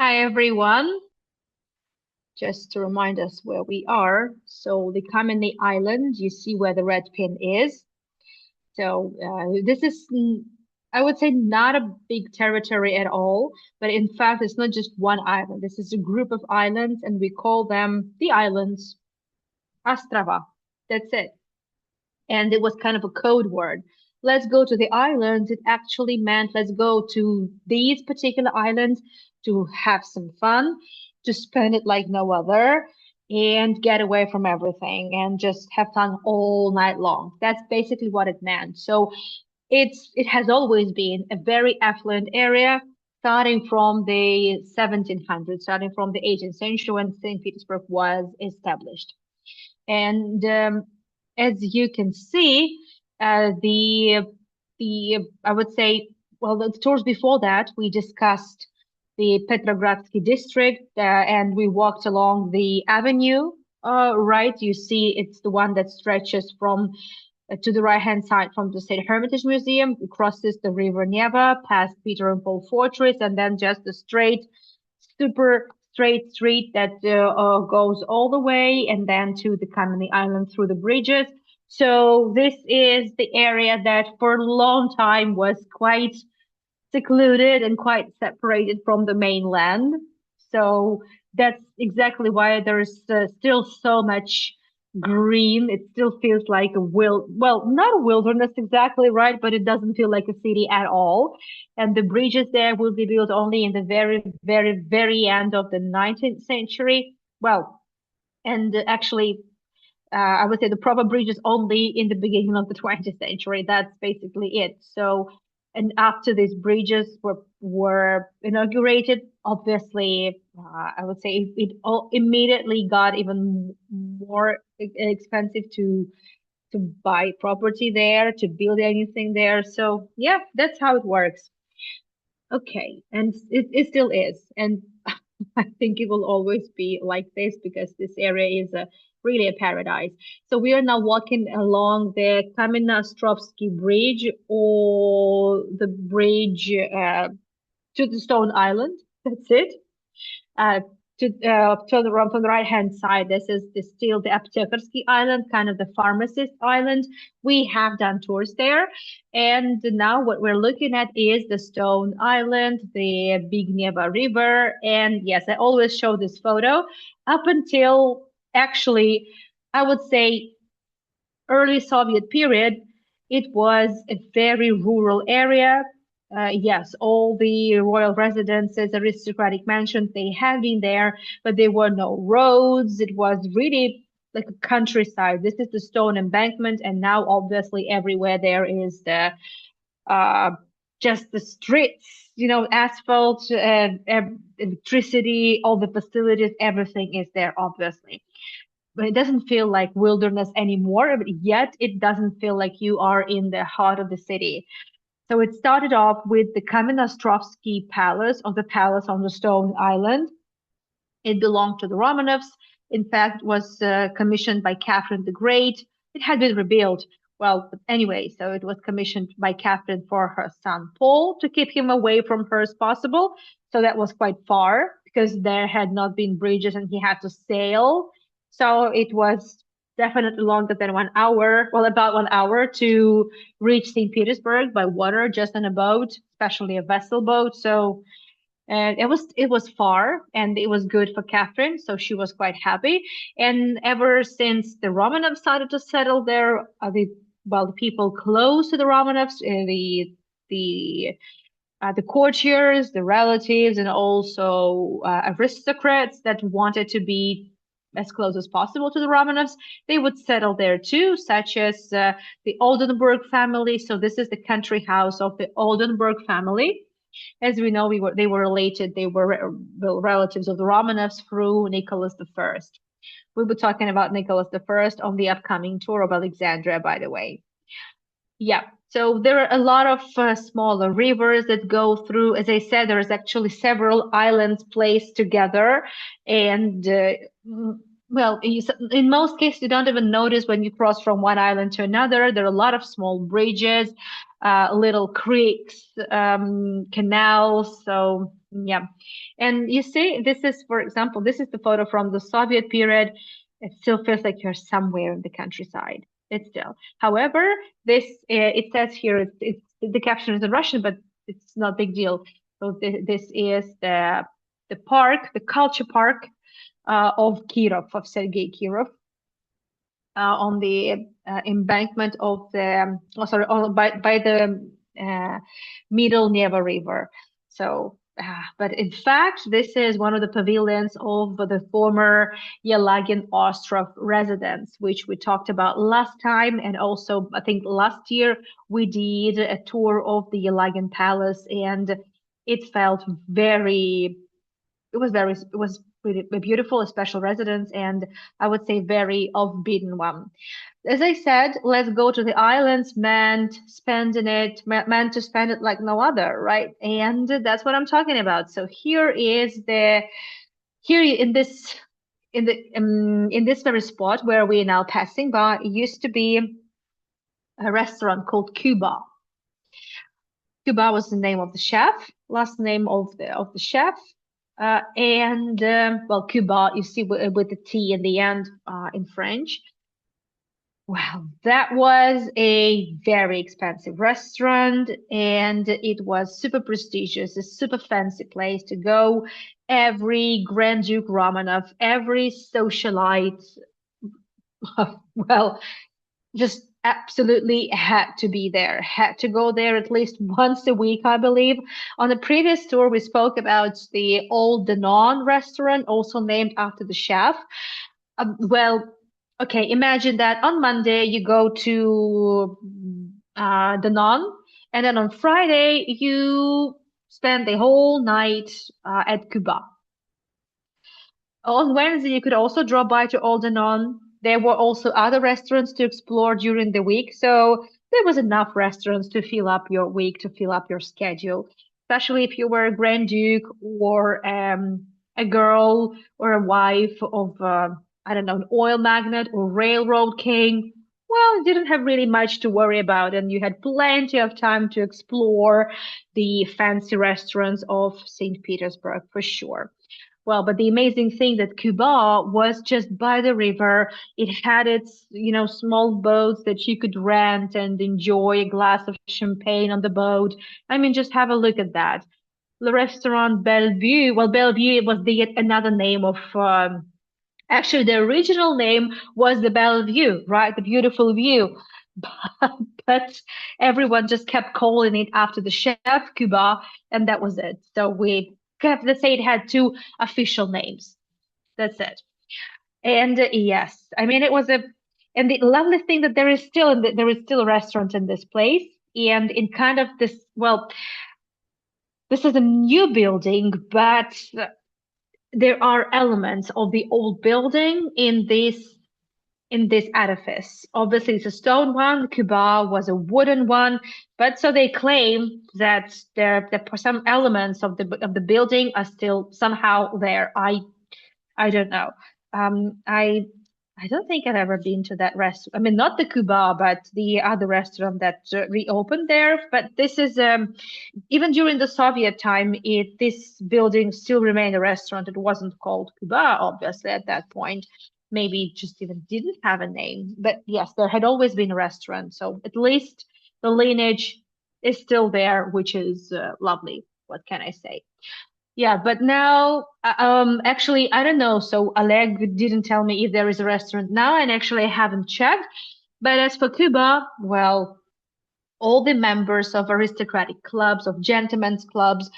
Hi everyone. Just to remind us where we are. So the Kamenniy Island, you see where the red pin is. So this is, I would say, not a big territory at all, but in fact, it's not just one island. This is a group of islands, and we call them the islands, Ostrava. That's it. And it was kind of a code word. Let's go to the islands. It actually meant let's go to these particular islands to have some fun, to spend it like no other, and get away from everything and just have fun all night long. That's basically what it meant. So it has always been a very affluent area, starting from the 1700s, starting from the 18th century when St. Petersburg was established. And as you can see, the I would say, well, the tours before that we discussed the Petrogradsky district, and we walked along the avenue. Right, you see, it's the one that stretches from to the right-hand side from the State Hermitage Museum, crosses the River Neva, past Peter and Paul Fortress, and then just a straight, super straight street that goes all the way and then to the Kamenny Island through the bridges. So this is the area that for a long time was quite secluded and quite separated from the mainland. So that's exactly why there's still so much green. It still feels like a well, not a wilderness exactly, right? But it doesn't feel like a city at all. And the bridges there will be built only in the very, very, very end of the 19th century. Well, and actually, I would say the proper bridge is only in the beginning of the 20th century. That's basically it. So, and after these bridges were inaugurated, obviously, I would say it all immediately got even more expensive to buy property there, to build anything there. So, yeah, that's how it works. Okay, and it still is. And I think it will always be like this because this area is really a paradise. So we are now walking along the Kamenny Bridge, or the bridge to the Stone Island. That's it. Uh, to the from the right hand side, this is still the Aptekersky Island, kind of the pharmacist island. We have done tours there, and now what we're looking at is the Stone Island, the Big Neva River, and yes, I always show this photo up until actually, I would say early Soviet period. It was a very rural area. Yes, all the royal residences, aristocratic mansions, they had been there, but there were no roads. It was really like a countryside. This is the stone embankment, and now obviously everywhere there is the uh, just the streets, asphalt, electricity, all the facilities, everything is there, obviously. But it doesn't feel like wilderness anymore, but yet it doesn't feel like you are in the heart of the city. So it started off with the Kamenny Palace, or the palace on the Stone Island. It belonged to the Romanovs. In fact, was commissioned by Catherine the Great. It had been rebuilt. Well, but anyway, so it was commissioned by Catherine for her son Paul to keep him away from her as possible. So that was quite far because there had not been bridges and he had to sail. So it was definitely longer than 1 hour, well, about 1 hour to reach St. Petersburg by water, just on a boat, especially a vessel boat. So and it was far, and it was good for Catherine, so she was quite happy. And ever since the Romanovs started to settle there, the people close to the Romanovs, the courtiers, the relatives, and also aristocrats that wanted to be as close as possible to the Romanovs, they would settle there too, such as the Oldenburg family. So this is the country house of the Oldenburg family. As we know, they were related. They were relatives of the Romanovs through Nicholas I. We'll be talking about Nicholas I on the upcoming tour of Alexandria, by the way. Yeah, so there are a lot of smaller rivers that go through. As I said, there's actually several islands placed together, and Well, in most cases, you don't even notice when you cross from one island to another. There are a lot of small bridges, little creeks, canals. So, yeah. And you see, this is, for example, this is the photo from the Soviet period. It still feels like you're somewhere in the countryside. It's still. However, this it says here it's the caption is in Russian, but it's not a big deal. So this is the park, the culture park of Kirov, of Sergei Kirov, on the embankment of the, oh, sorry, by the Middle Neva River. So, but in fact, this is one of the pavilions of the former Yelagin Ostrov residence, which we talked about last time. And also, I think last year we did a tour of the Yelagin Palace, and it felt very it was really a beautiful, a special residence, and I would say very off-beaten one. As I said, let's go to the islands meant to spend it like no other, right? And that's what I'm talking about. So here in this very spot where we're now passing by, it used to be a restaurant called Cuba. Cuba was the name of the chef, last name of the chef. And well, Cuba, you see with the T in the end in French. Well, that was a very expensive restaurant, and it was super prestigious, a super fancy place to go. Every Grand Duke Romanov, every socialite, well, just absolutely had to be there, had to go there at least once a week, I believe. On the previous tour, we spoke about the Old Danone restaurant, also named after the chef. Well, okay, imagine that on Monday you go to Danone, and then on Friday you spend the whole night at Cuba. On Wednesday, you could also drop by to Aldenon. There were also other restaurants to explore during the week, so there was enough restaurants to fill up your week, to fill up your schedule, especially if you were a Grand Duke or a girl or a wife of, I don't know, an oil magnate or railroad king. Well, you didn't have really much to worry about, and you had plenty of time to explore the fancy restaurants of St. Petersburg for sure. Well, but the amazing thing that Cuba was just by the river. It had its, small boats that you could rent and enjoy a glass of champagne on the boat. I mean, just have a look at that. The restaurant Bellevue. Well, Bellevue was the yet another name of. Actually, the original name was the Bellevue, right? The beautiful view. But everyone just kept calling it after the chef, Cuba, and that was it. So we have to say it had two official names. That's it. And yes, I mean it was and the lovely thing that there is still a restaurant in this place, and in kind of this, well, this is a new building, but there are elements of the old building in this edifice. Obviously, it's a stone one. Cuba was a wooden one, but so they claim that that some elements of the building are still somehow there. I don't know. I don't think I've ever been to that restaurant. I mean, not the Cuba, but the other restaurant that reopened there. But this is even during the Soviet time, this building still remained a restaurant. It wasn't called Cuba, obviously, at that point. Maybe it just even didn't have a name. But yes, there had always been a restaurant. So at least the lineage is still there, which is lovely. What can I say? Yeah, but now, actually, I don't know. So Oleg didn't tell me if there is a restaurant now, and actually I haven't checked. But as for Cuba, well, all the members of aristocratic clubs, of gentlemen clubs,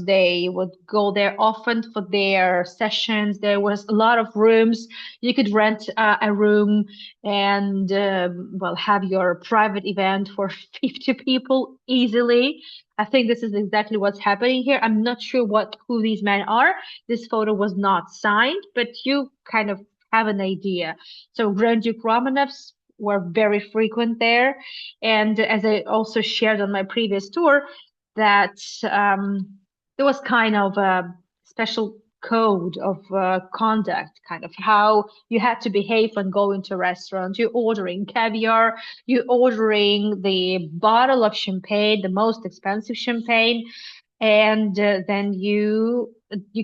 they would go there often for their sessions. There was a lot of rooms. You could rent a room and, well, have your private event for 50 people easily. I think this is exactly what's happening here. I'm not sure who these men are. This photo was not signed, but you kind of have an idea. So Grand Duke Romanovs were very frequent there. And as I also shared on my previous tour, that there was kind of a special code of conduct, kind of how you had to behave when going to a restaurant. You're ordering caviar, you're ordering the bottle of champagne, the most expensive champagne, and then you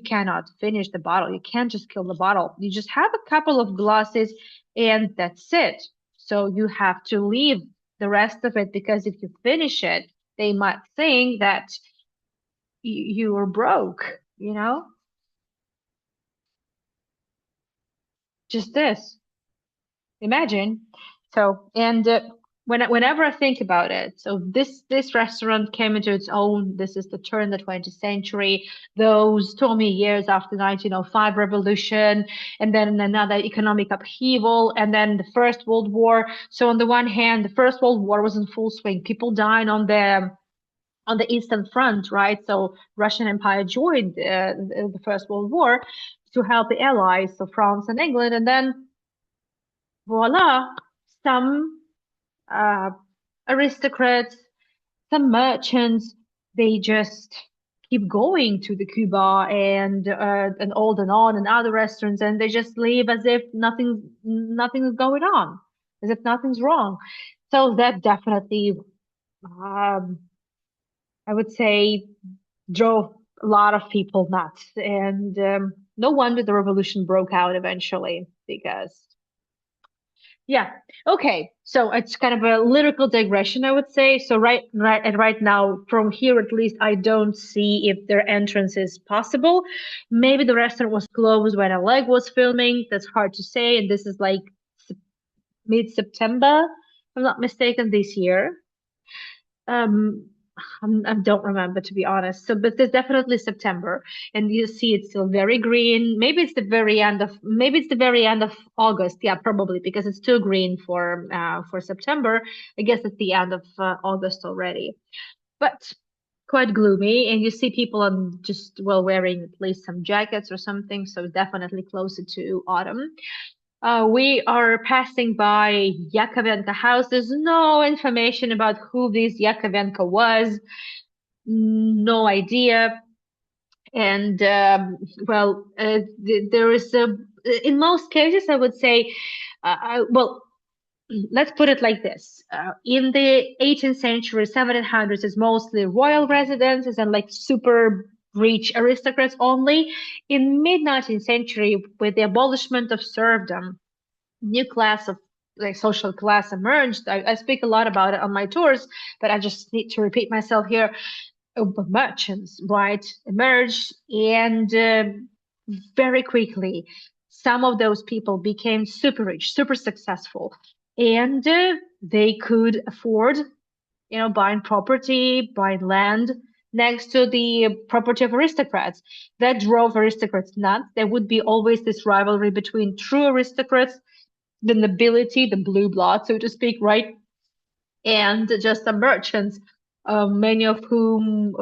cannot finish the bottle. You can't just kill the bottle. You just have a couple of glasses, and that's it. So you have to leave the rest of it because if you finish it, they might think that you were broke, you know? Just this. Imagine. So, and whenever I think about it, so this restaurant came into its own. This is the turn of the 20th century, those stormy years after 1905 revolution, and then another economic upheaval, and then the First World War. So on the one hand, the First World War was in full swing. People dying on the Eastern Front, right? So Russian Empire joined the First World War to help the Allies, so France and England, and then voila, some uh, aristocrats, some merchants, they just keep going to the Cuba and on and other restaurants, and they just leave as if nothing is going on, as if nothing's wrong. So that definitely, um, I would say, drove a lot of people nuts, and no wonder the revolution broke out eventually because yeah. Okay. So it's kind of a lyrical digression, I would say. So right now, from here at least, I don't see if their entrance is possible. Maybe the restaurant was closed when Oleg was filming. That's hard to say. And this is like mid-September, if I'm not mistaken, this year. Um, I don't remember to be honest. So, but there's definitely September, and you see it's still very green. Maybe it's the very end of August. Yeah, probably because it's still green for September. I guess it's the end of August already, but quite gloomy. And you see people on just well wearing at least some jackets or something. So definitely closer to autumn. We are passing by Yakovenko house. There's no information about who this Yakovenko was. No idea. And well, there is in most cases, I would say, well, let's put it like this. In the 18th century, 1700s, it's mostly royal residences and like super rich aristocrats only. In mid 19th century, with the abolishment of serfdom, new class of like social class emerged. I speak a lot about it on my tours, but I just need to repeat myself here. Merchants, right, emerged, and very quickly, some of those people became super rich, super successful, and they could afford, buying property, buying land next to the property of aristocrats. That drove aristocrats nuts. There would be always this rivalry between true aristocrats, the nobility, the blue blood, so to speak, right? And just the merchants, many of whom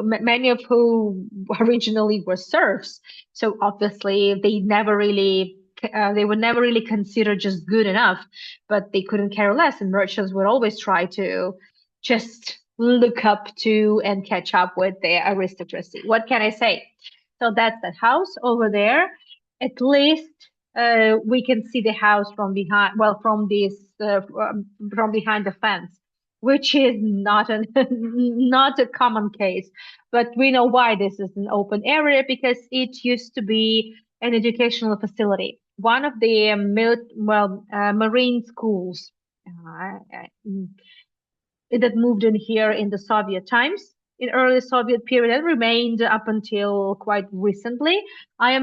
originally were serfs. So obviously they would never really consider just good enough, but they couldn't care less. And merchants would always try to just look up to and catch up with the aristocracy. What can I say? So that's that house over there. At least we can see the house from behind, well, from behind the fence, which is not an not a common case. But we know why this is an open area because it used to be an educational facility, one of the marine schools that moved in here in the Soviet times, in early Soviet period, and remained up until quite recently. I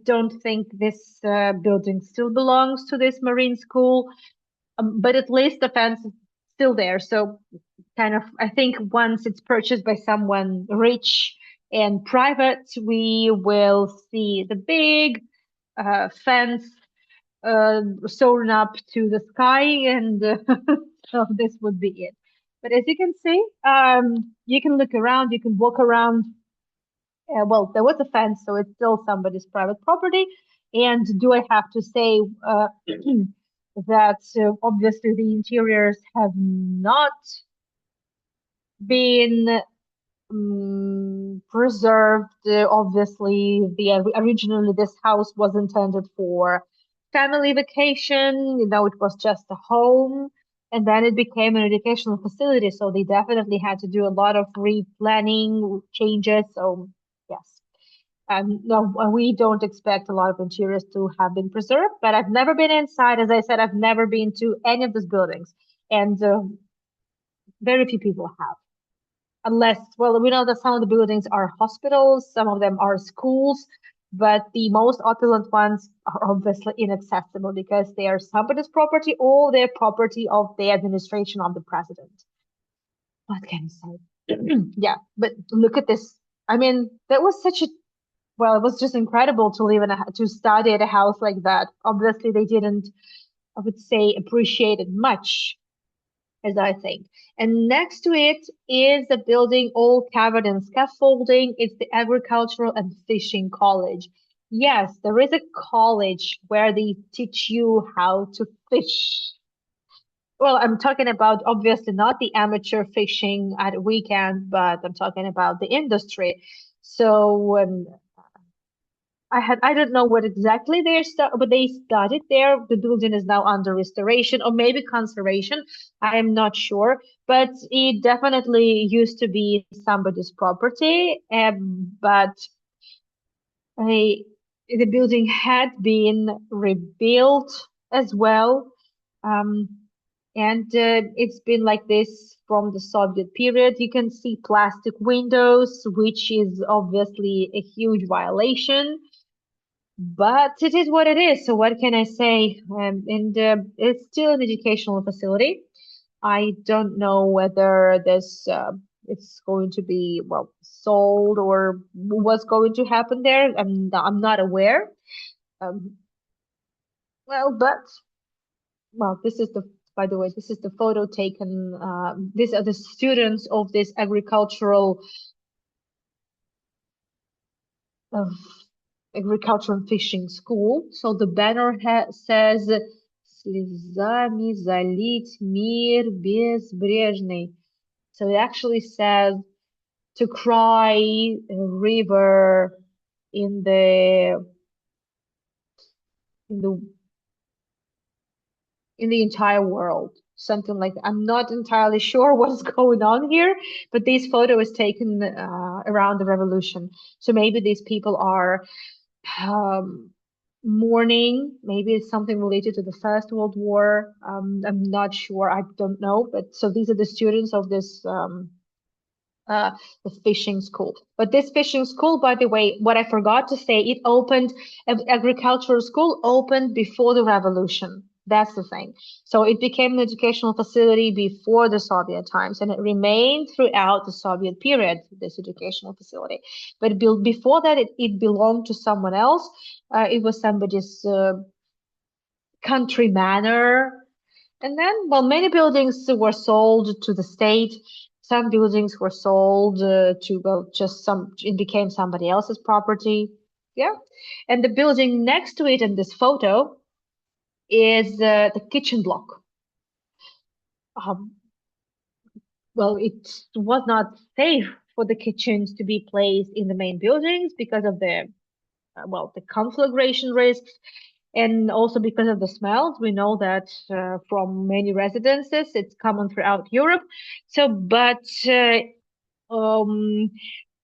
don't think this building still belongs to this marine school, but at least the fence is still there. So kind of, I think once it's purchased by someone rich and private, we will see the big fence soaring up to the sky, and so this would be it. But as you can see, you can look around, you can walk around. Well, there was a fence, so it's still somebody's private property. And do I have to say that obviously the interiors have not been preserved. Obviously, originally this house was intended for family vacation. It was just a home, and then it became an educational facility. So they definitely had to do a lot of replanning changes. So yes. No, we don't expect a lot of interiors to have been preserved, but I've never been inside. As I said, I've never been to any of these buildings, and very few people have. Unless, well, we know that some of the buildings are hospitals, some of them are schools, but the most opulent ones are obviously inaccessible because they are somebody's property or they're property of the administration of the president. What can I say? Yeah, but look at this. I mean, that was such a well, it was just incredible to live in to study at a house like that. Obviously, they didn't, I would say, appreciate it much, as I think. And next to it is a building all covered in scaffolding. It's the Agricultural and Fishing College. Yes, there is a college where they teach you how to fish. Well, I'm talking about obviously not the amateur fishing at a weekend, but I'm talking about the industry. So I don't know what exactly but they studied there. The building is now under restoration or maybe conservation. I am not sure, but it definitely used to be somebody's property. But I, the building had been rebuilt as well. Um, and it's been like this from the Soviet period. You can see plastic windows, which is obviously a huge violation. But it is what it is. So what can I say? And it's still an educational facility. I don't know whether this it's going to be well sold or what's going to happen there. I'm not aware. Um, well, but well, this is the by the way, this is the photo taken. These are the students of this agricultural of agriculture and fishing school. So the banner says "Слезами залить мир безбрежный." So it actually says to cry a river in in the in the entire world. Something like that. I'm not entirely sure what is going on here, but this photo is taken around the revolution. So maybe these people are um, mourning. Maybe it's something related to the First World War. I'm not sure. I don't know. But so these are the students of this uh, the fishing school. But this fishing school, by the way, what I forgot to say, it opened, agricultural school opened before the revolution. That's the thing. So it became an educational facility before the Soviet times, and it remained throughout the Soviet period, this educational facility. But before that, it belonged to someone else. It was somebody's country manor. And then, well, many buildings were sold to the state. Some buildings were sold well, just it became somebody else's property. Yeah. And the building next to it in this photo is the kitchen block. Um, well, it was not safe for the kitchens to be placed in the main buildings because of the conflagration risks and also because of the smells. We know that from many residences, it's common throughout Europe. So, but um,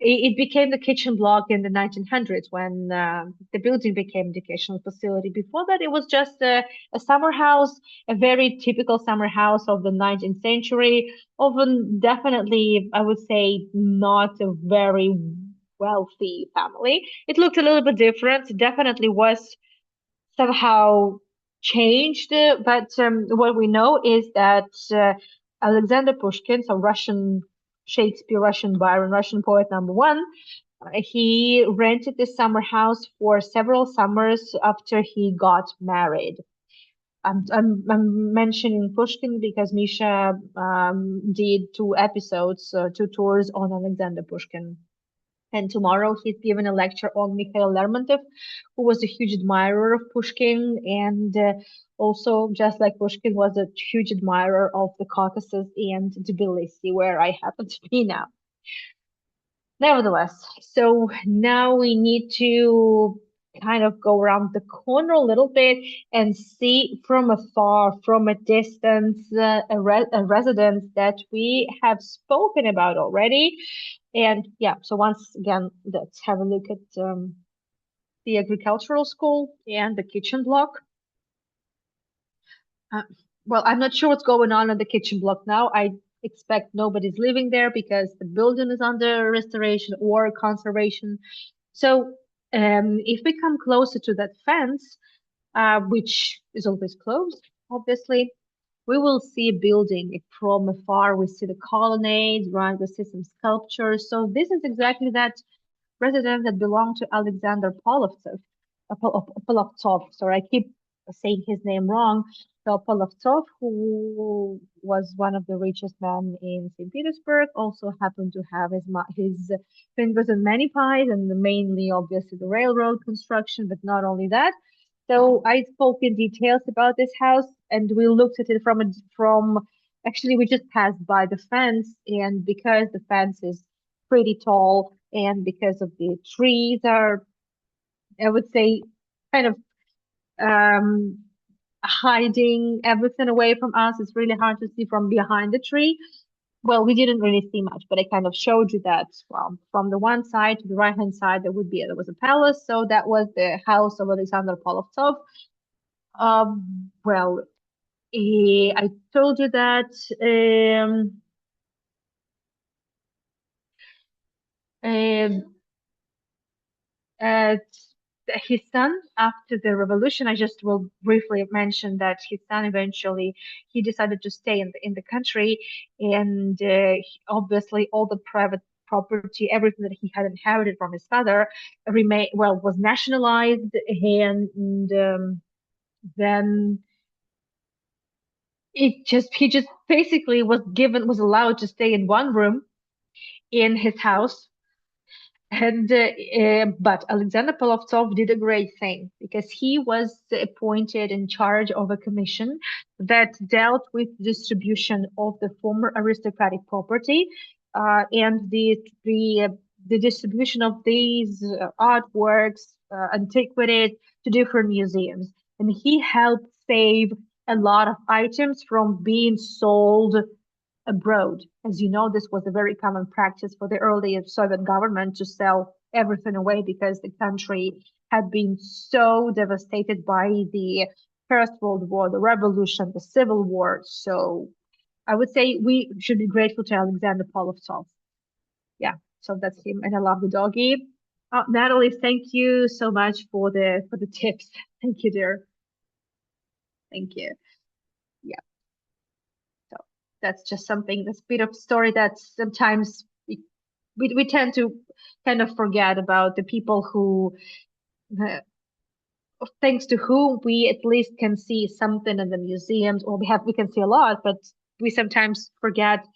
it became the kitchen block in the 1900s when the building became educational facility. Before that, it was just a summer house, a very typical summer house of the 19th century. Often, definitely, I would say, not a very wealthy family. It looked a little bit different. Definitely was somehow changed. But what we know is that Alexander Pushkin, so Russian Shakespeare, Russian Byron, Russian poet number one, he rented this summer house for several summers after he got married. I'm mentioning Pushkin because Misha did two episodes, two tours on Alexander Pushkin. And tomorrow he's giving a lecture on Mikhail Lermontov, who was a huge admirer of Pushkin and also, just like Pushkin, was a huge admirer of the Caucasus and Tbilisi, where I happen to be now. Nevertheless, so now we need to kind of go around the corner a little bit and see from afar, from a distance, a residence that we have spoken about already. And yeah, so once again, let's have a look at the agricultural school and the kitchen block. Uh, well, I'm not sure what's going on in the kitchen block now. I expect nobody's living there because the building is under restoration or conservation. So, if we come closer to that fence, which is always closed, obviously, we will see a building from afar. We see the colonnades, right? We see some sculptures. So this is exactly that residence that belonged to Alexander Polovtsov. Polovtsov. Sorry, I keep saying his name wrong. So Polovtsov, who was one of the richest men in St. Petersburg, also happened to have his fingers in many pies, and mainly, obviously, the railroad construction. But not only that. So I spoke in details about this house, and we looked at it from actually we just passed by the fence, and because the fence is pretty tall, and because of the trees are, I would say, kind of um, hiding everything away from us. It's really hard to see from behind the tree. Well, we didn't really see much, but I kind of showed you that from the one side to the right hand side there was a palace, so that was the house of Alexander Polovtsov. Well, I told you that um, uh, his son, after the revolution, I just will briefly mention that his son eventually he decided to stay in the country, and obviously all the private property, everything that he had inherited from his father, remain well was nationalized, and then he just basically was allowed to stay in one room in his house. And but Alexander Polovtsov did a great thing because he was appointed in charge of a commission that dealt with distribution of the former aristocratic property, and the distribution of these artworks, antiquities to different museums. And he helped save a lot of items from being sold abroad. As you know, this was a very common practice for the early Soviet government to sell everything away because the country had been so devastated by the First World War, the revolution, the Civil War. So I would say we should be grateful to Alexander Polovtsov. Yeah, so that's him, and I love the doggy. Natalie, thank you so much for the tips. Thank you, dear. Thank you. Yeah. So that's just something, this bit of story that sometimes we tend to kind of forget about the people who, uh, thanks to whom we at least can see something in the museums, or we can see a lot, but we sometimes forget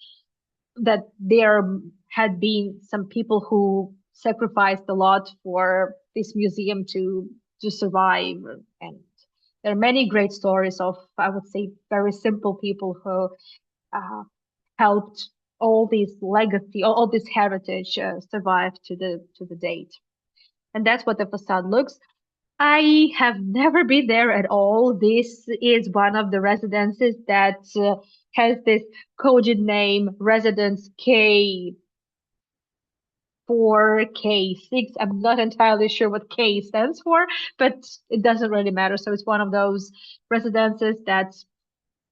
that there had been some people who sacrificed a lot for this museum to survive. And there are many great stories of, I would say, very simple people who uh, helped all this legacy, all this heritage survive to the date. And that's what the facade looks. I have never been there at all. This is one of the residences that has this coded name, Residence K4, K6. I'm not entirely sure what K stands for, but it doesn't really matter. So it's one of those residences that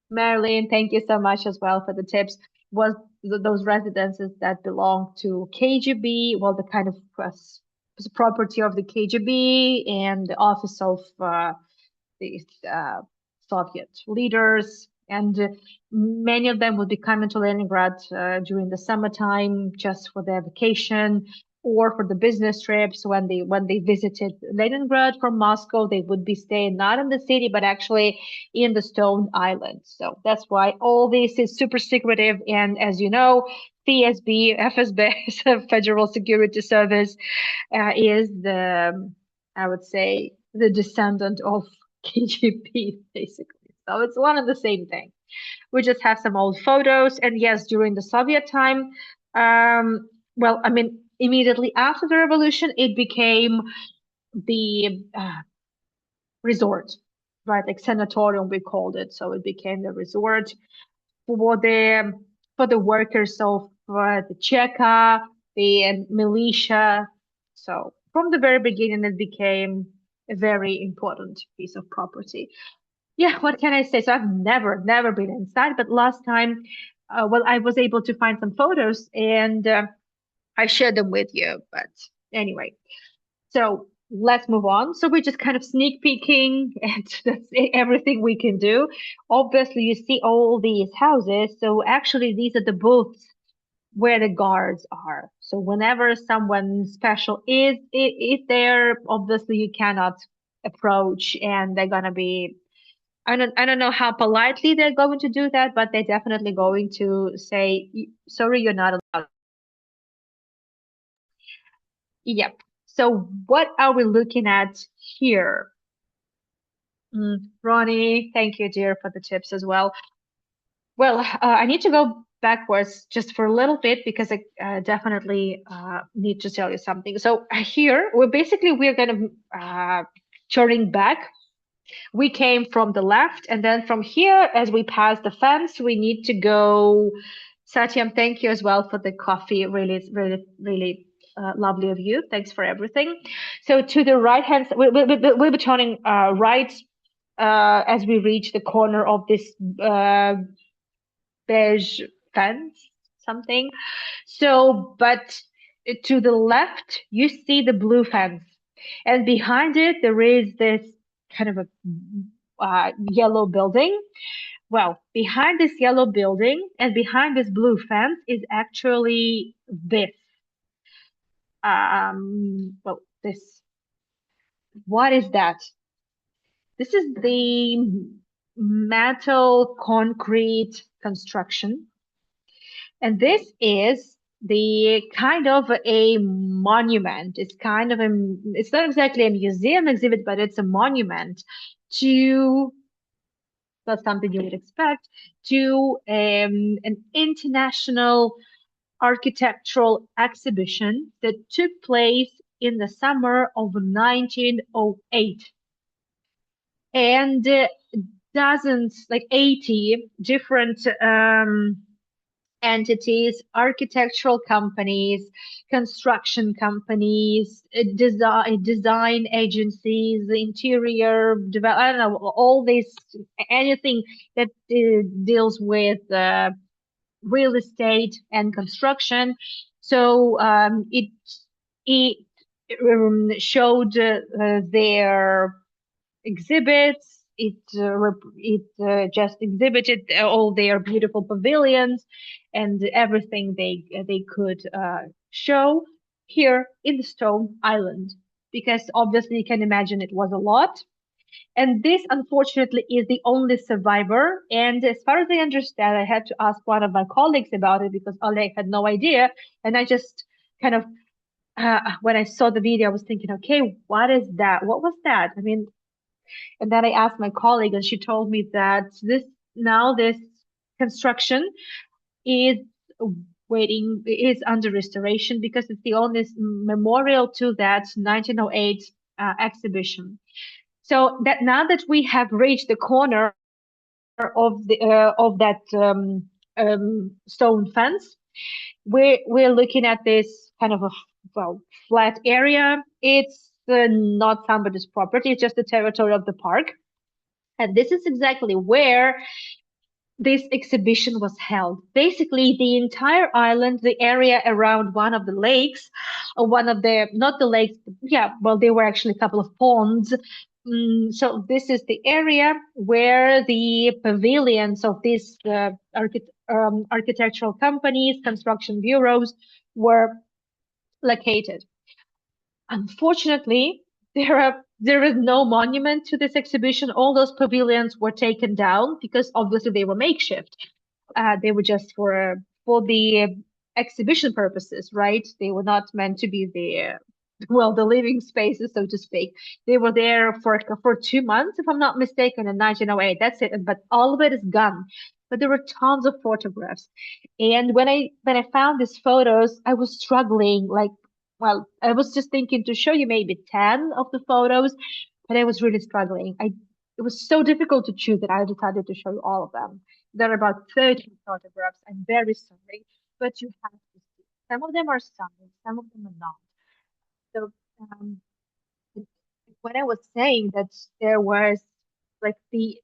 Marilyn, thank you so much as well for the tips. Was those residences that belong to KGB, well, the kind of property of the KGB and the office of the Soviet leaders. And many of them would be coming to Leningrad during the summertime just for their vacation or for the business trips. When they visited Leningrad from Moscow, they would be staying not in the city but actually in the Stone Island. So that's why all this is super secretive. And as you know, FSB, Federal Security Service, is I would say, the descendant of KGB, basically. So it's one and the same thing. We just have some old photos. And yes, during the Soviet time, well, I mean, immediately after the revolution, it became the resort, right? Like sanatorium, we called it. So it became the resort for the workers of the Cheka, the militia. So from the very beginning, it became a very important piece of property. Yeah, what can I say? So I've never been inside, but last time, well, I was able to find some photos and I shared them with you. But anyway, so let's move on. So we're just kind of sneak peeking, and that's everything we can do. Obviously, you see all these houses. So actually, these are the booths where the guards are. So whenever someone special is there, obviously you cannot approach, and they're gonna be. I don't know how politely they're going to do that, but they're definitely going to say, "Sorry, you're not allowed." Yep. So what are we looking at here? Ronnie, thank you, dear, for the tips as well. Well, I need to go backwards just for a little bit because I definitely need to tell you something. So here, we're gonna turning back. We came from the left, and then from here, as we pass the fence, we need to go. Satyam, thank you as well for the coffee. Really, really, really lovely of you. Thanks for everything. So to the right hand, we'll be turning right as we reach the corner of this beige fence, something. So, but to the left, you see the blue fence, and behind it, there is this kind of a yellow building. Well, behind this yellow building and behind this blue fence is actually this. Well, this. What is that? This is the metal concrete construction. And this is the kind of a monument. It's kind of it's not exactly a museum exhibit, but it's a monument to, not something you would expect, to an international architectural exhibition that took place in the summer of 1908. And dozens, like 80 different entities, architectural companies, construction companies, design agencies, interior develop. I don't know, all this, anything that deals with real estate and construction. So it showed their exhibits. It just exhibited all their beautiful pavilions and everything they could show here in the Stone Island, because obviously you can imagine it was a lot. And this, unfortunately, is the only survivor. And as far as I understand, I had to ask one of my colleagues about it because Oleg had no idea. And I just kind of, when I saw the video, I was thinking, okay, what is that? What was that? I mean, and then I asked my colleague, and she told me that this construction is is under restoration because it's the only memorial to that 1908 exhibition. So that now that we have reached the corner of that stone fence, we're looking at this kind of a flat area. It's not somebody's property; it's just the territory of the park. And this is exactly where this exhibition was held. Basically, the entire island, the area around one of the lakes, or one of the, not the lakes, yeah, well, there were actually a couple of ponds. So this is the area where the pavilions of these architectural companies, construction bureaus were located. Unfortunately, there is no monument to this exhibition. All those pavilions were taken down because obviously they were makeshift. They were just for the exhibition purposes, right? They were not meant to be the the living spaces, so to speak. They were there for 2 months, if I'm not mistaken, in 1908. That's it. But all of it is gone. But there were tons of photographs. And when I found these photos, I was struggling like well, I was just thinking to show you maybe 10 of the photos, but I was really struggling. It was so difficult to choose that I decided to show you all of them. There are about 13 photographs. I'm very sorry, but you have to see. Some of them are stunning, some of them are not. So, um, when I was saying that there was like the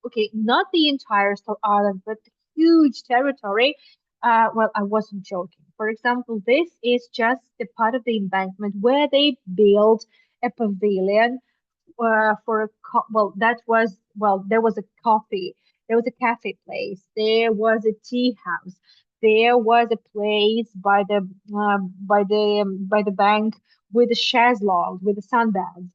okay, not the entire South Island, but the huge territory. Well, I wasn't joking. For example, this is just the part of the embankment where they built a pavilion for a well, that was well, there was a coffee, there was a cafe place, there was a tea house, there was a place by the bank with the chaise lounge, with the sunbaths,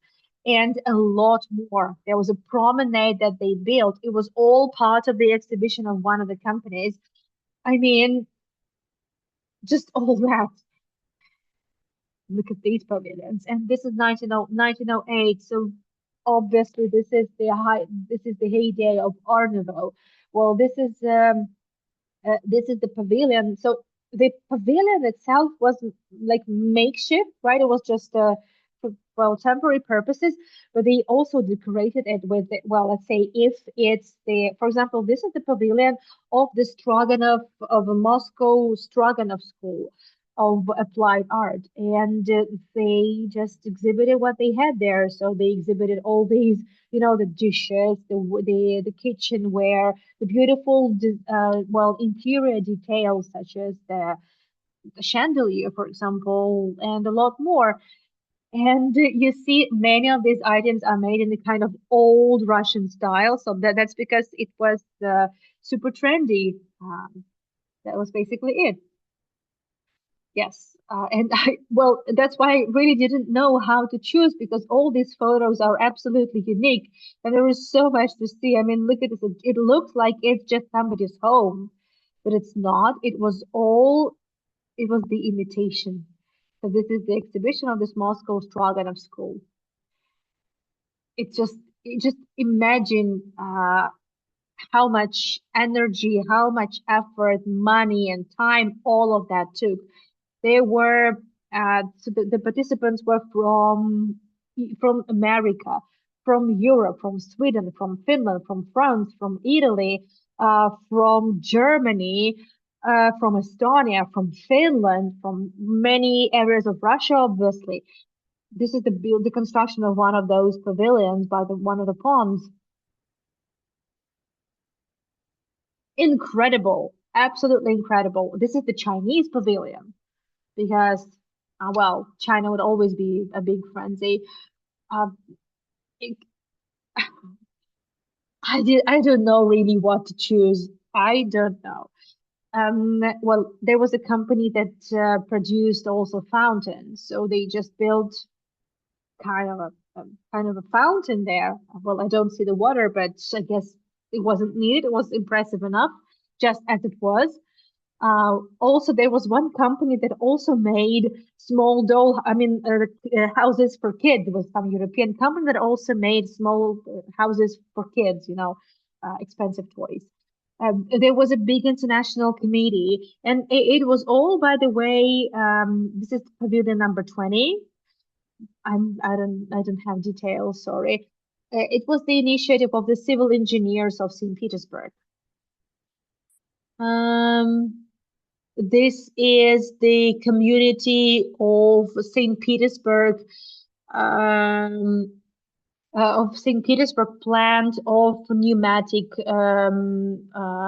and a lot more. There was a promenade that they built. It was all part of the exhibition of one of the companies. I mean, just all that. Look at these pavilions. And this is 1908. So obviously this is the heyday of Art Nouveau. Well, this is the pavilion. So the pavilion itself was like makeshift, right? It was just for well temporary purposes, but they also decorated it with well, let's say if it's the, for example, this is the pavilion of the Stroganov of a Moscow Stroganov School of applied art, and they just exhibited what they had there. So they exhibited all these, the dishes, the kitchenware, the beautiful well interior details such as the chandelier, for example, and a lot more. And you see many of these items are made in the kind of old Russian style, so that's because it was super trendy. That was basically it. Yes, and well, that's why I really didn't know how to choose, because all these photos are absolutely unique and there is so much to see. I mean, look at this. It looks like it's just somebody's home, but it's not. It was the imitation. So this is the exhibition of this Moscow Stroganov school. It just imagine how much energy, how much effort, money, and time all of that took. They were so the participants were from America, from Europe, from Sweden, from Finland, from France, from Italy, from Germany, from Estonia, from Finland, from many areas of Russia, obviously. This is the construction of one of those pavilions by the one of the ponds. Incredible, absolutely incredible. This is the Chinese pavilion because, well, China would always be a big frenzy. Uh, it, I don't know really what to choose. I don't know. Well, there was a company that produced also fountains, so they just built kind of a kind of a fountain there. Well, I don't see the water, but I guess it wasn't needed. It was impressive enough, just as it was. Also, there was one company that also made houses for kids. There was some European company that also made small houses for kids, expensive toys. There was a big international committee, and it was all, by the way, this is pavilion number 20. I don't have details, sorry. It was the initiative of the civil engineers of St. Petersburg. Um, This is the community um, of St. Petersburg plant of pneumatic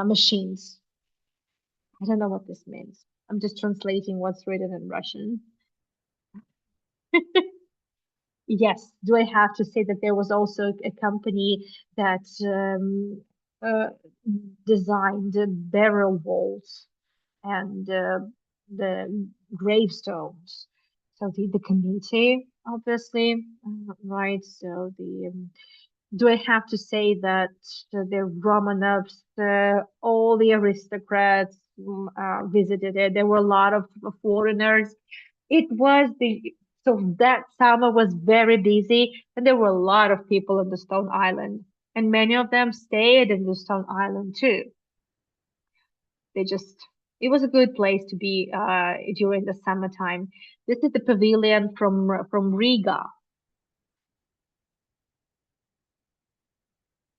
machines. I don't know what this means. I'm just translating what's written in Russian. Yes, do I have to say that there was also a company that uh, designed the barrel vaults and the gravestones. So the committee, obviously, right? So the do I have to say that the Romanovs, all the aristocrats visited it? There were a lot of foreigners. It was the so that summer was very busy, and there were a lot of people in the Stone Island, and many of them stayed in the Stone Island too. They just it was a good place to be during the summertime. This is the pavilion from Riga.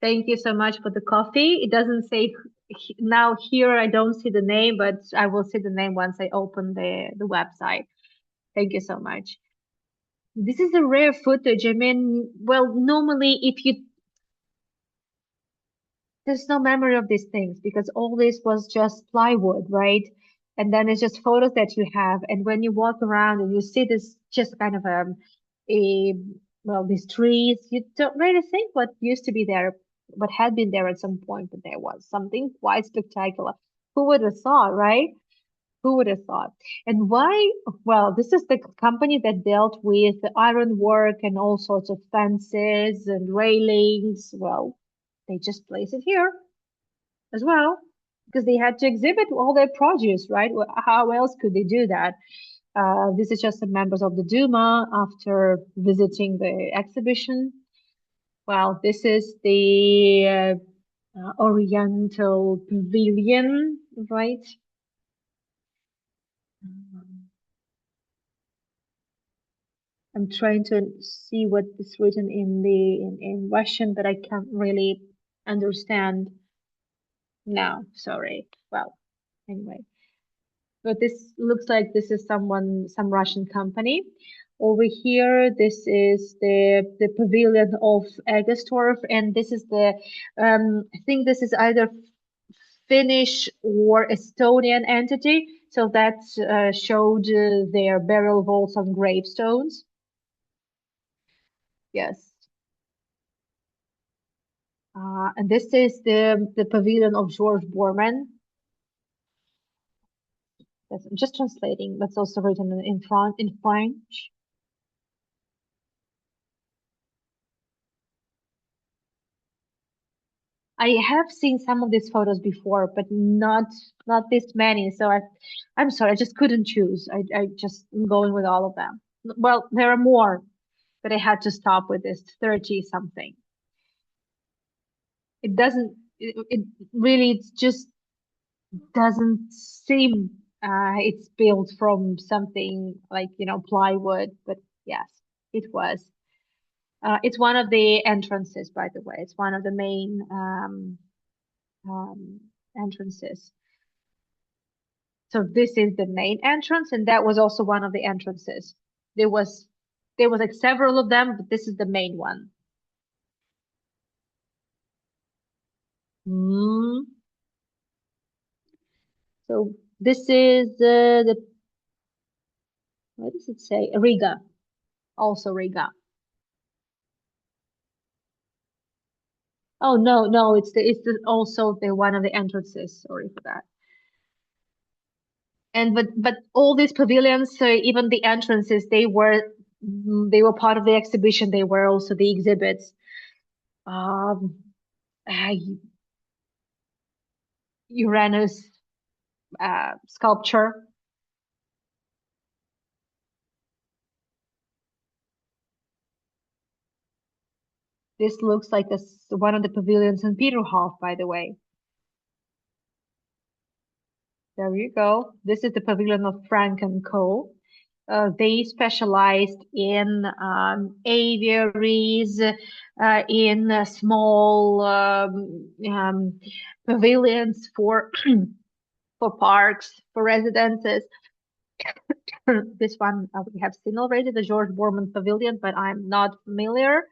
Thank you so much for the coffee. It doesn't say now here. I don't see the name, but I will see the name once I open the website. Thank you so much. This is a rare footage. I mean, well, normally if you there's no memory of these things because all this was just plywood, right? And then it's just photos that you have. And when you walk around and you see this just kind of a well, these trees, you don't really think what used to be there, what had been there at some point, but there was something quite spectacular. Who would have thought, right? Who would have thought? And why? Well, this is the company that dealt with the ironwork and all sorts of fences and railings. Well, they just place it here as well because they had to exhibit all their produce, right? How else could they do that? This is just the members of the Duma after visiting the exhibition. Well, this is the Oriental Pavilion, right? I'm trying to see what is written in Russian, but I can't really understand now. Sorry. Well, anyway. But this looks like this is some Russian company. Over here, this is the pavilion of Egerstorf, and this is I think this is either Finnish or Estonian entity. So that showed their burial vaults on gravestones. Yes. And this is the pavilion of George Borman. That's, I'm just translating. That's also written in French. I have seen some of these photos before, but not this many. So I'm sorry, I just couldn't choose. I just am going with all of them. Well, there are more, but I had to stop with this 30 something. It doesn't. It really it just doesn't seem. It's built from something like plywood, but yes, it was. It's one of the entrances, by the way. It's one of the main entrances. So this is the main entrance, and that was also one of the entrances. There was there was like several of them, but this is the main one. Mm. So this is the what does it say? Riga, also Riga. Oh no, no, also the one of the entrances. Sorry for that. And but all these pavilions, even the entrances, they were part of the exhibition. They were also the exhibits. Um, uh, Uranus sculpture. This looks like one of the pavilions in Peterhof, by the way. There you go. This is the pavilion of Frank and Co. They specialized in aviaries, in small pavilions for for parks, for residences. This one we have seen already, the George Borman Pavilion, but I'm not familiar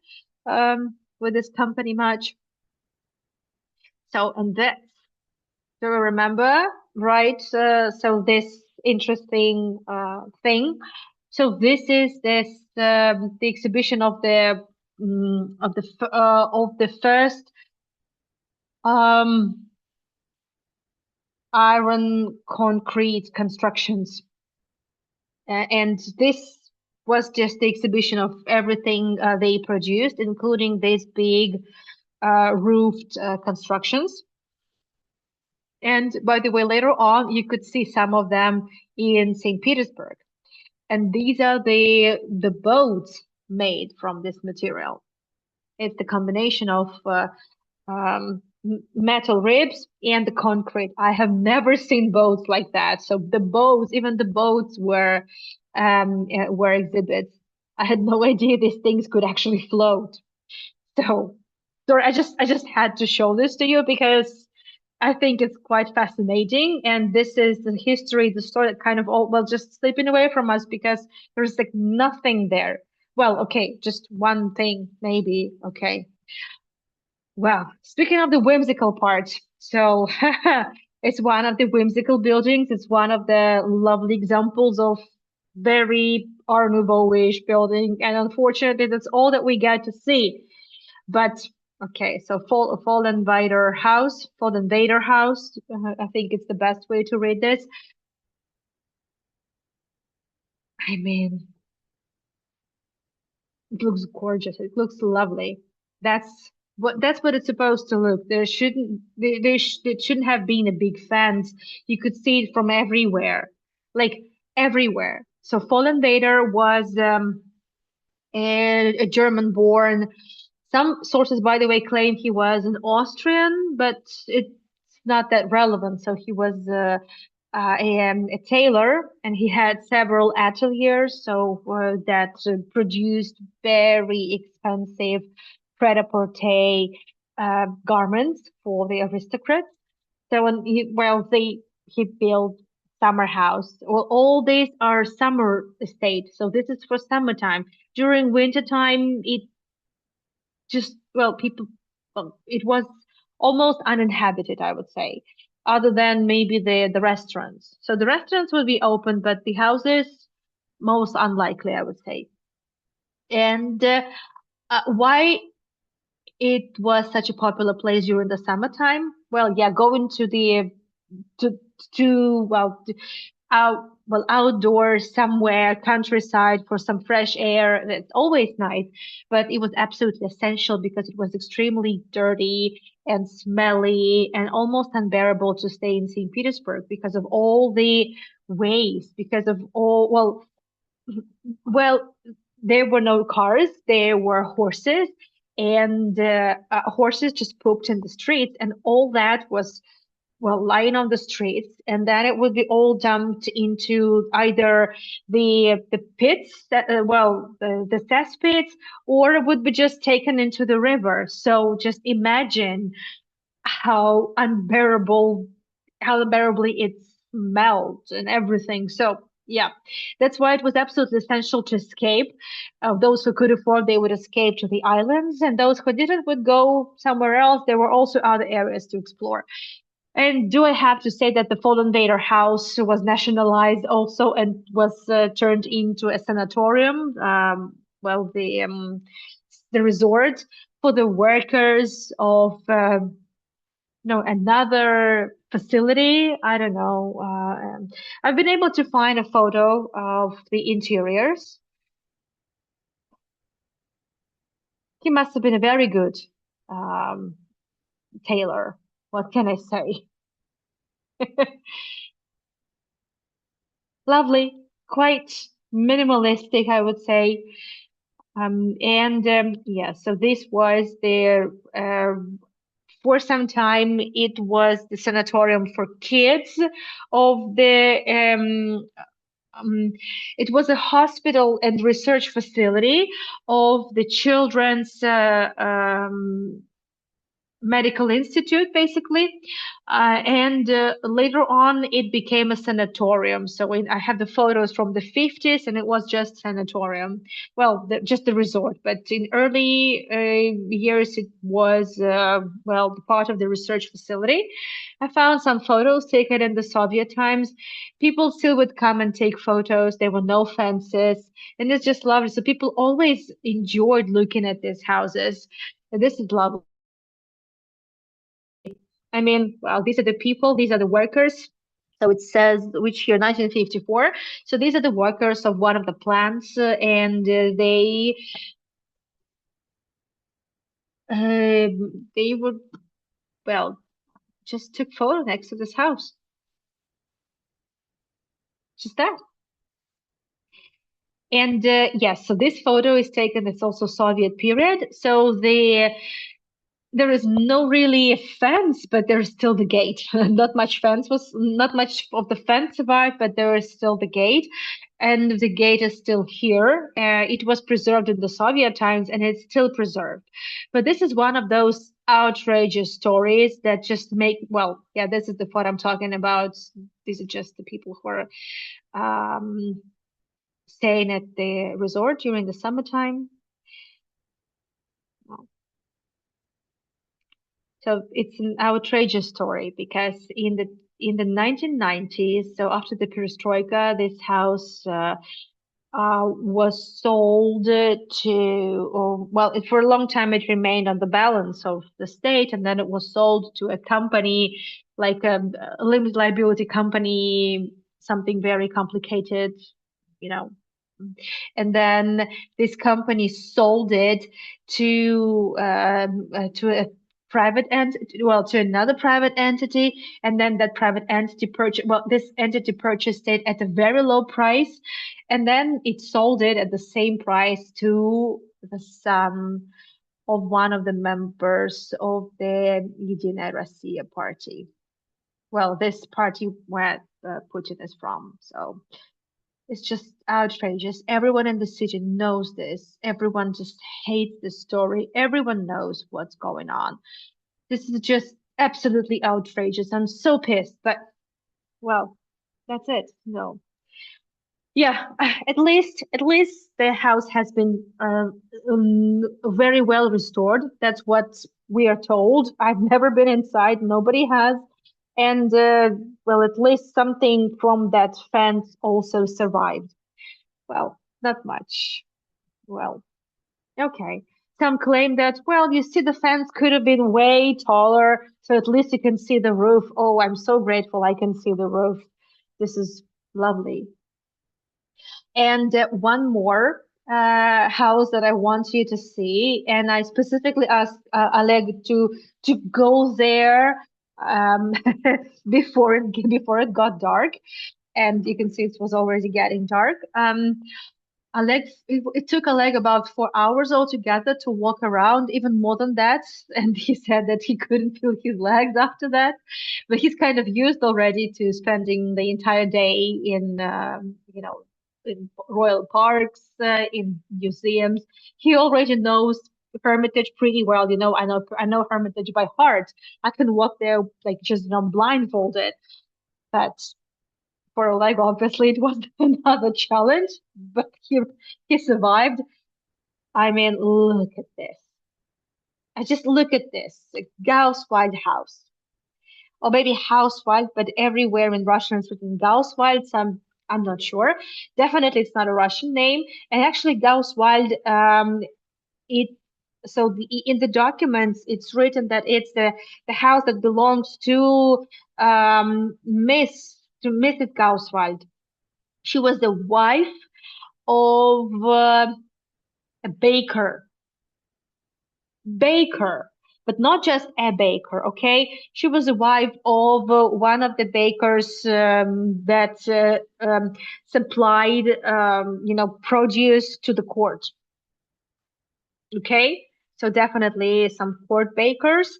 with this company much. So, and this, do you remember, right? So this interesting thing. So this is the exhibition of the first um, iron concrete constructions. And this was just the exhibition of everything they produced, including these big roofed constructions. And by the way, later on, you could see some of them in Saint Petersburg. And these are the boats made from this material. It's the combination of metal ribs and the concrete. I have never seen boats like that. So the boats, even the boats were exhibits. I had no idea these things could actually float. So, sorry, I just had to show this to you because I think it's quite fascinating. And this is the history, the story that kind of all, well, just slipping away from us because there's like nothing there. Well, okay, just one thing, maybe. Okay. Well, speaking of the whimsical part, so it's one of the whimsical buildings. It's one of the lovely examples of very Art Nouveau-ish building. And unfortunately, that's all that we get to see. But okay, so Fallen Vader House. I think it's the best way to read this. I mean, it looks gorgeous. It looks lovely. That's what it's supposed to look. It shouldn't have been a big fence. You could see it from everywhere, like everywhere. So Fallen Vader was a German-born. Some sources, by the way, claim he was an Austrian, but it's not that relevant. So he was a tailor, and he had several ateliers, so that produced very expensive pret-a-porter garments for the aristocrats. So when he built summer house. Well, all these are summer estate, so this is for summertime. During winter time, it just people it was almost uninhabited, I would say, other than maybe the restaurants. So the restaurants would be open, but the houses most unlikely, I would say. And why it was such a popular place during the summertime? Well, yeah, going to to well outdoors somewhere, countryside for some fresh air. That's always nice, but it was absolutely essential because it was extremely dirty and smelly and almost unbearable to stay in St. Petersburg because of all the waste, because of all, well, there were no cars, there were horses, and horses just pooped in the streets, and all that was lying on the streets, and then it would be all dumped into either the pits that the cesspits, or it would be just taken into the river. So just imagine how unbearably it smelled and everything. So yeah, that's why it was absolutely essential to escape. Those who could afford, they would escape to the islands, and those who didn't would go somewhere else. There were also other areas to explore. And do I have to say that the Fallen Vader house was nationalized also and was turned into a sanatorium? The resort for the workers of no another facility. I don't know. I've been able to find a photo of the interiors. He must have been a very good um, tailor. What can I say? Lovely, quite minimalistic, I would say. And yeah, so this was their, for some time, it was the sanatorium for kids of um, it was a hospital and research facility of the children's medical institute, basically. And later on, it became a sanatorium. So I have the photos from the 50s, and it was just sanatorium. Well, just the resort. But in early years, it was, part of the research facility. I found some photos taken in the Soviet times. People still would come and take photos. There were no fences, and it's just lovely. So people always enjoyed looking at these houses. And this is lovely. I mean, well, these are the people, these are the workers. So it says which year, 1954. So these are the workers of one of the plants, and they would, well, just took photo next to this house. Just that. And yes, so this photo is taken, it's also Soviet period. So there is no really fence, but there's still the gate. Not much of the fence survived, but there is still the gate, and the gate is still here. It was preserved in the Soviet times, and it's still preserved. But this is one of those outrageous stories that just make, well, yeah, this is the what I'm talking about. These are just the people who are um, staying at the resort during the summertime. So it's an outrageous story because in the 1990s, so after the perestroika, this house was sold to, or, well, it, for a long time it remained on the balance of the state, and then it was sold to a company, like a limited liability company, something very complicated, you know. And then this company sold it to a private entity, well, to another private entity, and then that private entity purchased, well, this entity purchased it at a very low price, and then it sold it at the same price to the son of one of the members of the Единая Россия party. Well, this party where Putin is from. So it's just outrageous. Everyone in the city knows this. Everyone just hates the story. Everyone knows what's going on. This is just absolutely outrageous. I'm so pissed, but well, that's it. No. Yeah, at least the house has been very well restored. That's what we are told. I've never been inside. Nobody has. And well, at least something from that fence also survived. Well, not much. Well, okay. Some claim that, well, you see, the fence could have been way taller, so at least you can see the roof. Oh, I'm so grateful I can see the roof. This is lovely. And one more house that I want you to see, and I specifically asked Oleg to go there um, before it got dark, and you can see it was already getting dark. It took Oleg about 4 hours altogether to walk around, even more than that. And he said that he couldn't feel his legs after that. But he's kind of used already to spending the entire day in royal parks, in museums. He already knows Hermitage pretty well. I know Hermitage by heart. I can walk there like just, blindfolded. But for Oleg, obviously, it was another challenge, but he survived. I mean, look at this. I just look at this. A Gausswald house. Or maybe Hauswald, but everywhere in Russian it's written Gausswald. Some I'm not sure. Definitely it's not a Russian name. And actually Gausswald, it so in the documents it's written that it's the house that belongs to Mrs. Gausswald. She was the wife of a baker, but not just a baker, okay? She was the wife of one of the bakers that supplied, produce to the court, okay? So definitely some court bakers,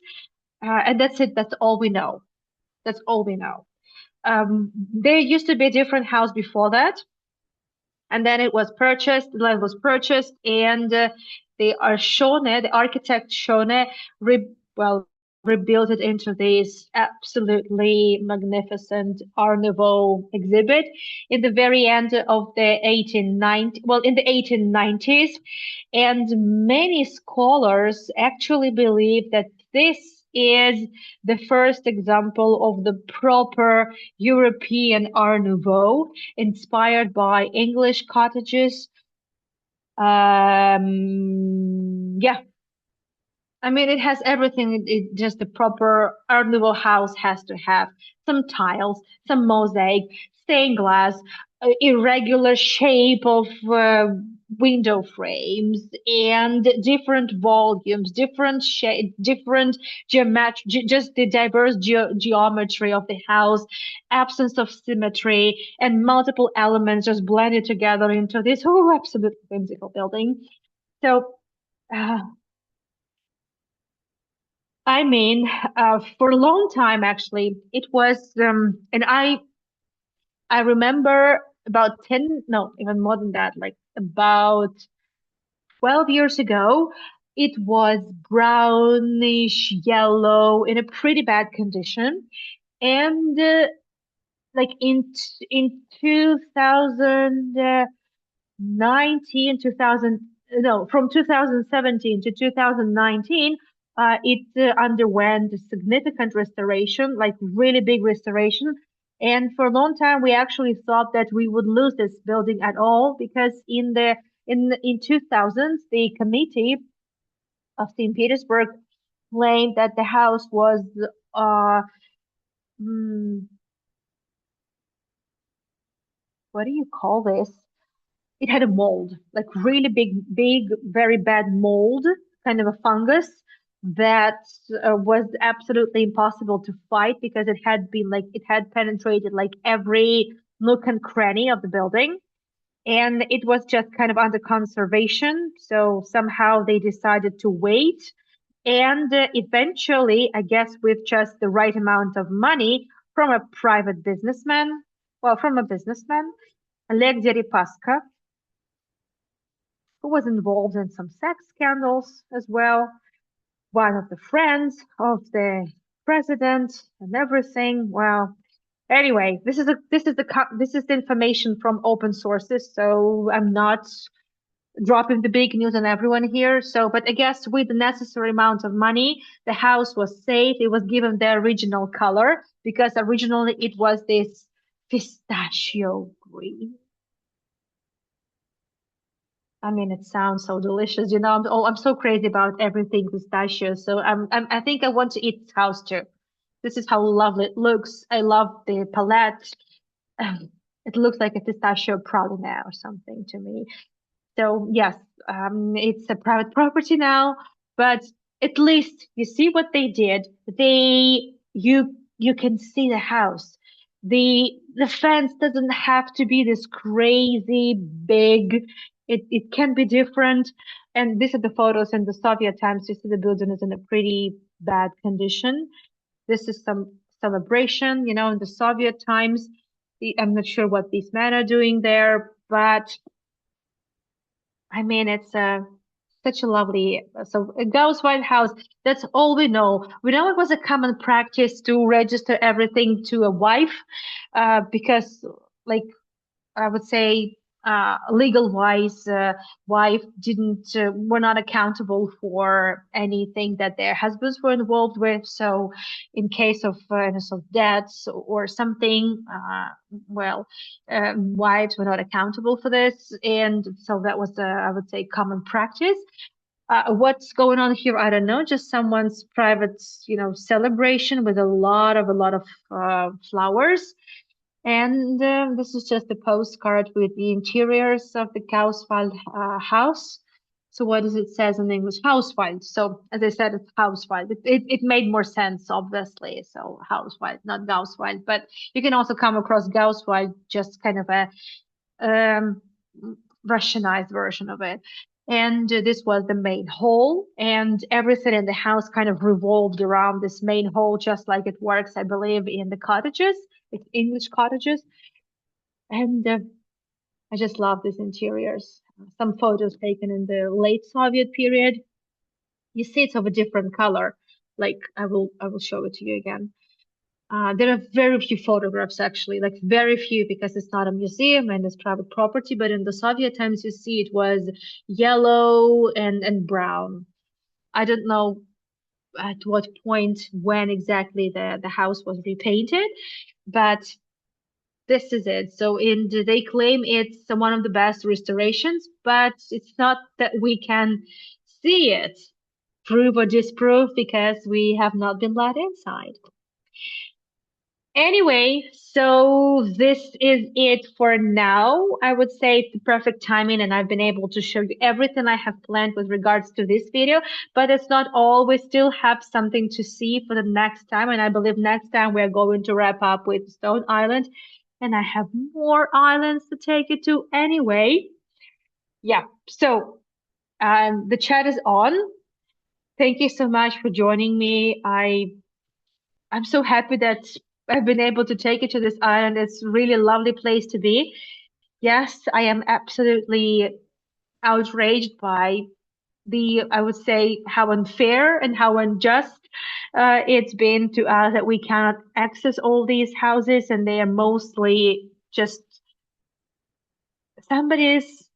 and that's it. That's all we know. That's all we know. There used to be a different house before that, and then the land was purchased, and the architect Shone, re, well, rebuilt it into this absolutely magnificent Art Nouveau exhibit in the very end of the 1890, well, in the 1890s. And many scholars actually believe that this is the first example of the proper European Art Nouveau, inspired by English cottages. Yeah, I mean, it has everything. Just the proper Art Nouveau house has to have some tiles, some mosaic, stained glass, irregular shape of window frames, and different volumes, different shape, different geometry, just the diverse geometry of the house, absence of symmetry, and multiple elements just blended together into this absolutely whimsical building. So. Uh, I mean, for a long time, actually, it was, and I remember about 10, no, even more than that, like about 12 years ago, it was brownish yellow in a pretty bad condition. And like in 2019, 2000, no, from 2017 to 2019, it underwent a significant restoration, like really big restoration. And for a long time, we actually thought that we would lose this building at all because in 2000s, the committee of St. Petersburg claimed that the house was uh, mm, what do you call this? It had a mold, like really big, very bad mold, kind of a fungus that was absolutely impossible to fight because it had penetrated like every nook and cranny of the building. And it was just kind of under conservation. So somehow they decided to wait. And eventually, I guess with just the right amount of money from a private businessman, well, from a businessman, Oleg Deripaska, who was involved in some sex scandals as well, one of the friends of the president and everything. Well, anyway, this is the information from open sources, so I'm not dropping the big news on everyone here. So, but I guess with the necessary amount of money, the house was safe. It was given the original color because originally it was this pistachio green. I mean, it sounds so delicious. I'm so crazy about everything pistachio. So I think I want to eat this house too. This is how lovely it looks. I love the palette. It looks like a pistachio pralina or something to me. So yes, it's a private property now, but at least you see what they did. You can see the house. The fence doesn't have to be this crazy big. It can be different. And these are the photos in the Soviet times. You see the building is in a pretty bad condition. This is some celebration, in the Soviet times. I'm not sure what these men are doing there, but I mean, it's such a lovely, so a Gauss White House. That's all we know. We know it was a common practice to register everything to a wife, because, like, I would say, legal wise, wife didn't were not accountable for anything that their husbands were involved with. So, in case of innocent deaths or something, well, wives were not accountable for this, and so that was, I would say, common practice. What's going on here? I don't know. Just someone's private, celebration with a lot of flowers. And this is just a postcard with the interiors of the Gauswald house. So what does it says in English? Hauswald. So as I said, it's Hauswald. It made more sense, obviously. So Hauswald, not Gauswald. But you can also come across Gauswald, just kind of a um, Russianized version of it. And this was the main hall, and everything in the house kind of revolved around this main hall, just like it works, I believe, in the cottages, like English cottages. And I just love these interiors. Some photos taken in the late Soviet period. You see it's of a different color. Like I will show it to you again. There are very few photographs actually, like very few because it's not a museum and it's private property. But in the Soviet times, you see it was yellow and brown. I don't know at what point when exactly the house was repainted, but this is it. So they claim it's one of the best restorations, but it's not that we can see it, prove or disprove because we have not been let inside. Anyway, so this is it for now. I would say it's the perfect timing, and I've been able to show you everything I have planned with regards to this video, but it's not all. We still have something to see for the next time, and I believe next time we're going to wrap up with Stone Island, and I have more islands to take you to anyway. Yeah, so the chat is on. Thank you so much for joining me. I'm so happy that I've been able to take you to this island. It's really a lovely place to be. Yes, I am absolutely outraged by I would say, how unfair and how unjust it's been to us that we cannot access all these houses, and they are mostly just somebody's,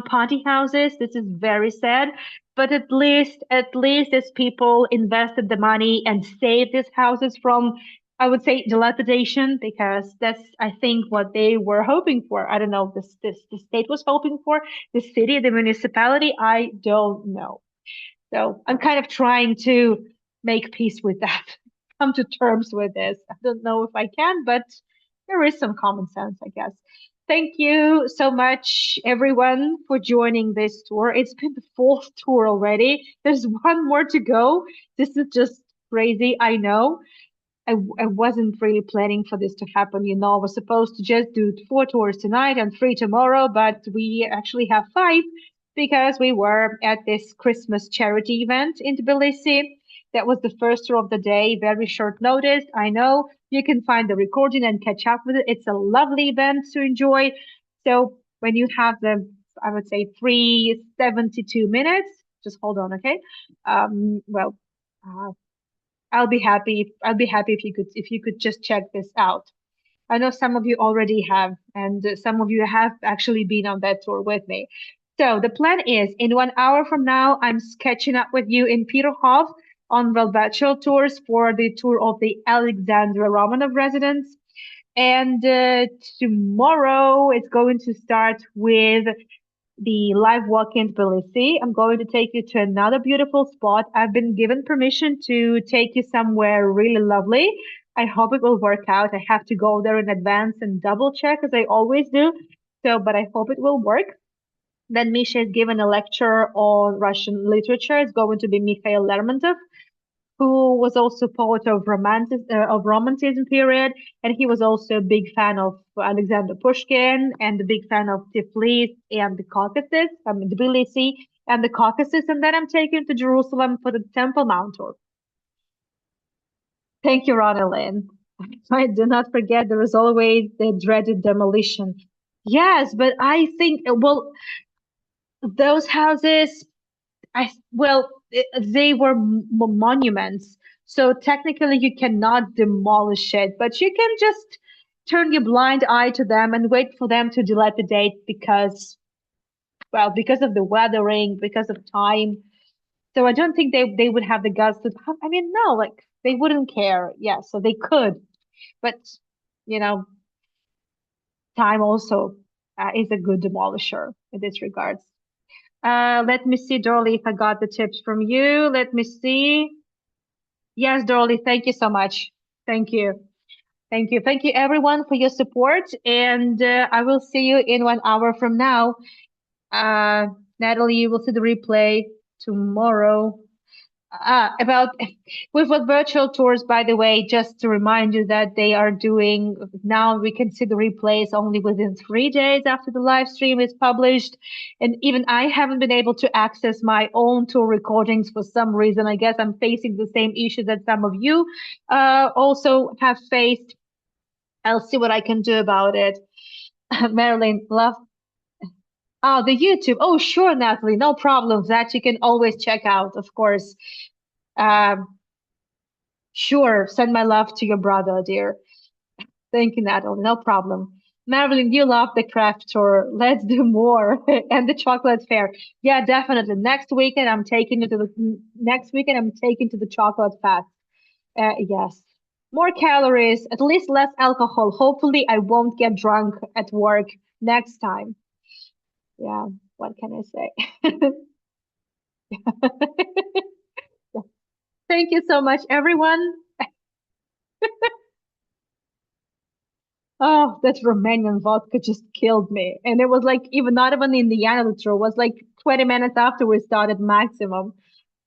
party houses. This is very sad. But at least these people invested the money and saved these houses from, I would say, dilapidation, because that's, I think, what they were hoping for. I don't know if this the state was hoping for, the city, the municipality. I don't know. So I'm kind of trying to make peace with that, come to terms with this. I don't know if I can, but there is some common sense, I guess. Thank you so much, everyone, for joining this tour. It's been the fourth tour already. There's one more to go. This is just crazy, I know. I wasn't really planning for this to happen. I was supposed to just do four tours tonight and three tomorrow, but we actually have five because we were at this Christmas charity event in Tbilisi. That was the first tour of the day, very short notice. I know you can find the recording and catch up with it. It's a lovely event to enjoy. So when you have the, I would say, 372 minutes, just hold on, okay? Well, uh, I'll be happy if you could just check this out. I know some of you already have, and some of you have actually been on that tour with me. So the plan is in 1 hour from now, I'm catching up with you in Peterhof on virtual tours for the tour of the Alexandra Romanov residence. And tomorrow it's going to start with the live walk in Tbilisi. I'm going to take you to another beautiful spot. I've been given permission to take you somewhere really lovely. I hope it will work out. I have to go there in advance and double check as I always do. So, but I hope it will work. Then Misha is given a lecture on Russian literature. It's going to be Mikhail Lermontov, who was also poet of Romantism period, and he was also a big fan of Alexander Pushkin and a big fan of Tiflis and the Caucasus, Tbilisi and the Caucasus. And then I'm taken to Jerusalem for the Temple Mount tour. Thank you, Ronaldin. I do not forget there is always the dreaded demolition. Yes, but I think, well, those houses, they were monuments, so technically you cannot demolish it, but you can just turn your blind eye to them and wait for them to dilapidate because of the weathering, because of time. So I don't think they would have the guts to. I mean, no, like they wouldn't care. Yeah, so they could, but you know, time also is a good demolisher in this regards. Let me see, Dorley, if I got the tips from you. Let me see. Yes, Dorley, thank you so much. Thank you. Thank you. Thank you, everyone, for your support. And I will see you in 1 hour from now. Uh, Natalie, you will see the replay tomorrow. About with what virtual tours, by the way, just to remind you that they are doing now, we can see the replays only within 3 days after the live stream is published. And even I haven't been able to access my own tour recordings for some reason. I guess I'm facing the same issue that some of you also have faced. I'll see what I can do about it. Marilyn, love. Oh, the YouTube. Oh, sure, Natalie, no problem. That you can always check out, of course. Um, Sure, send my love to your brother, dear. Thank you, Natalie. No problem. Marilyn, you love the craft tour. Let's do more. And the chocolate fair. Yeah, definitely. Next weekend I'm taking to the chocolate fest. Yes. More calories, at least less alcohol. Hopefully I won't get drunk at work next time. Yeah, what can I say? Thank you so much, everyone. Oh, that Romanian vodka just killed me. And it was like even not even in the end of the tour, it was like 20 minutes after we started maximum.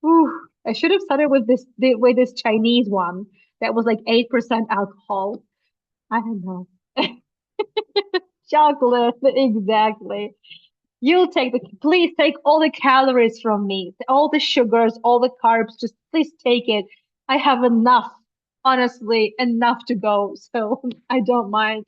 Ooh, I should have started with this Chinese one that was like 8% alcohol. I don't know. Chocolate, exactly. You'll take please take all the calories from me, all the sugars, all the carbs, just please take it. I have enough, honestly, enough to go. So I don't mind.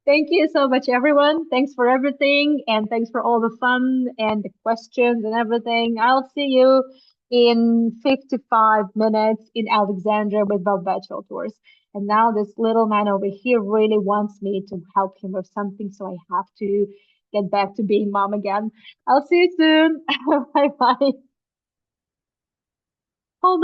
Thank you so much, everyone. Thanks for everything. And thanks for all the fun and the questions and everything. I'll see you in 55 minutes in Alexandria with Velvetro Tours. And now this little man over here really wants me to help him with something, so I have to get back to being mom again. I'll see you soon. Bye bye. Hold